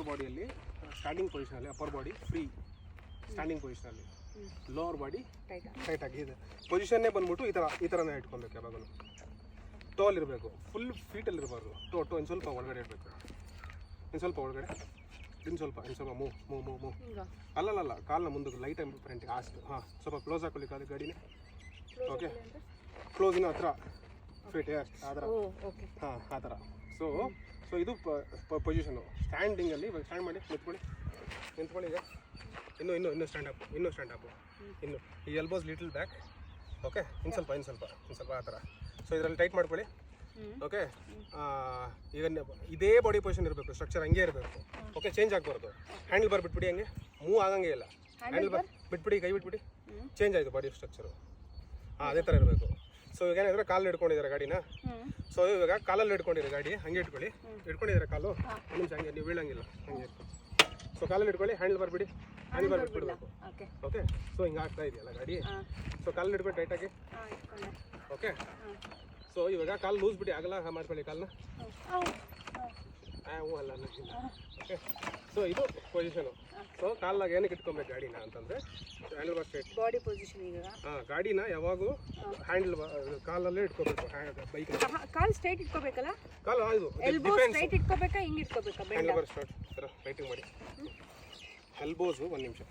Upper ಬಾಡಿಯಲ್ಲಿ standing ಪೊಸಿಷನಲ್ಲಿ upper body free standing ಪೊಸಿಷನಲ್ಲಿ, ಲೋವರ್ ಬಾಡಿ ಟೈಟ್ ಆಗಿ ಇದೆ. ಪೊಸಿಷನ್ನೇ ಬಂದ್ಬಿಟ್ಟು ಈ ಥರನೇ ಇಟ್ಕೊಬೇಕು. ಯಾವಾಗಲೂ ಟೋಲ್ ಇರಬೇಕು, ಫುಲ್ ಫೀಟಲ್ಲಿ ಇರಬಾರ್ದು. ಟೋ ಇನ್ನು ಸ್ವಲ್ಪ ಒಳಗಡೆ ಇರಬೇಕು, ಇನ್ನು ಸ್ವಲ್ಪ ಒಳಗಡೆ, ಇನ್ನು ಸ್ವಲ್ಪ ಮೂವ್ ಅಲ್ಲಲ್ಲ, ಕಾಲನ್ನ ಮುಂದಕ್ಕೆ ಲೈಟ್ ಫ್ರಂಟಿಗೆ ಅಷ್ಟು. ಹಾಂ, ಸ್ವಲ್ಪ ಕ್ಲೋಸ್ ಹಾಕೊಳ್ಳಿ ಕಾಲು ಗಾಡಿನೇ. ಓಕೆ, ಕ್ಲೋಸಿನ ಹತ್ರ ಫಿಟ್ ಆ ಥರ. ಹಾಂ, ಆ ಥರ. ಸೊ ಇದು ಪೊಸಿಷನು. ಸ್ಟ್ಯಾಂಡಿಂಗಲ್ಲಿ ಇವಾಗ ಸ್ಟ್ಯಾಂಡ್ ಮಾಡಿ ನಿಂತ್ಕೊಳ್ಳಿ. ಈಗ ಇನ್ನೂ ಸ್ಟ್ಯಾಂಡ್ ಅಪ್, ಇನ್ನು ಈ ಎಲ್ಬೋಸ್ ಲಿಟಲ್ ಬ್ಯಾಕ್. ಓಕೆ, ಇನ್ನು ಸ್ವಲ್ಪ ಆ ಥರ. ಸೊ ಇದರಲ್ಲಿ ಟೈಟ್ ಮಾಡ್ಕೊಳ್ಳಿ. ಓಕೆ, ಈಗ ಇದೇ ಬಾಡಿ ಪೊಸಿಷನ್ ಇರಬೇಕು, ಸ್ಟ್ರಕ್ಚರ್ ಹಂಗೆ ಇರಬೇಕು. ಓಕೆ, ಚೇಂಜ್ ಆಗಬಾರ್ದು. ಹ್ಯಾಂಡಲ್ ಬಾರ್ ಬಿಟ್ಬಿಡಿ, ಹಂಗೆ ಮೂವ್ ಆಗಂಗೆ ಇಲ್ಲ. ಹ್ಯಾಂಡಲ್ ಬಾರ್ ಬಿಟ್ಬಿಡಿ, ಕೈ ಬಿಟ್ಬಿಡಿ, ಚೇಂಜ್ ಆಯಿತು ಬಾಡಿ ಸ್ಟ್ರಕ್ಚರು. ಹಾಂ, ಅದೇ ಥರ ಇರಬೇಕು. ಸೊ ಈಗ ಏನಾದರೆ ಕಾಲು ಹಿಡ್ಕೊಂಡಿದ್ದಾರೆ ಗಾಡಿನ. ಸೊ ಇವಾಗ ಕಾಲಲ್ಲಿ ಹಿಡ್ಕೊಂಡಿರೋ ಗಾಡಿ ಹಂಗೆ ಇಟ್ಕೊಂಡಿದ್ದಾರೆ ಕಾಲು. ಒಂದು ನಿಮಿಷ ಹಂಗೆ, ನೀವು ಬೀಳಂಗಿಲ್ಲ, ಹಂಗೆ. ಸೊ ಕಾಲಲ್ಲಿ ಇಟ್ಕೊಳ್ಳಿ, ಹ್ಯಾಂಡಲ್ ಬಾರ್ ಬಿಡಿ, ಹ್ಯಾಂಡಲ್ ಬಾರ್ ಬಿಟ್ಬಿಡ್ಬೇಕು. ಓಕೆ, ಸೊ ಹಿಂಗೆ ಆಗ್ತಾ ಇದೆಯಲ್ಲ ಗಾಡಿ. ಸೊ ಕಾಲಲ್ಲಿ ಹಿಡ್ಕೊಂಡು ಟೈಟಾಗಿ. ಓಕೆ, ಸೊ ಇವಾಗ ಕಾಲು ಲೂಸ್ ಬಿಡಿ, ಆಗಲ್ಲ ಮಾಡ್ಕೊಳ್ಳಿ ಕಾಲನ್ನ. ಅಲ್ಲ. ಓಕೆ, ಸೊ ಇದು ಪೊಸಿಷನು. ಸೊ ಕಾಲಾಗ ಏನಕ್ಕೆ ಇಟ್ಕೊಬೇಕು ಗಾಡಿನ ಅಂತಂದರೆ handle bar straight body position. ಈಗ ಗಾಡಿನ ಯಾವಾಗೂ ಹ್ಯಾಂಡಲ್ ಕಾಲಲ್ಲೇ ಇಟ್ಕೋಬೇಕು. ಬೈಕ್ ಕಾಲ್ ಸ್ಟ್ರೈಟ್ ಇಟ್ಕೋಬೇಕಲ್ಲ, ಕಾಲು ಇದು ಎಲ್ಬೋ ಸ್ಟ್ರೈಟ್ ಇಟ್ಕೋಬೇಕಾ, ಹಿಂಗೆ ಇಟ್ಕೋಬೇಕಾ? ಹ್ಯಾಂಡಲ್ ಬಾರ್ ಸ್ಟ್ರೈಟ್ ಥರ ರೈಟಿಂಗ್ ಮಾಡಿ. ಎಲ್ಬೋಸು ಒಂದು ನಿಮಿಷ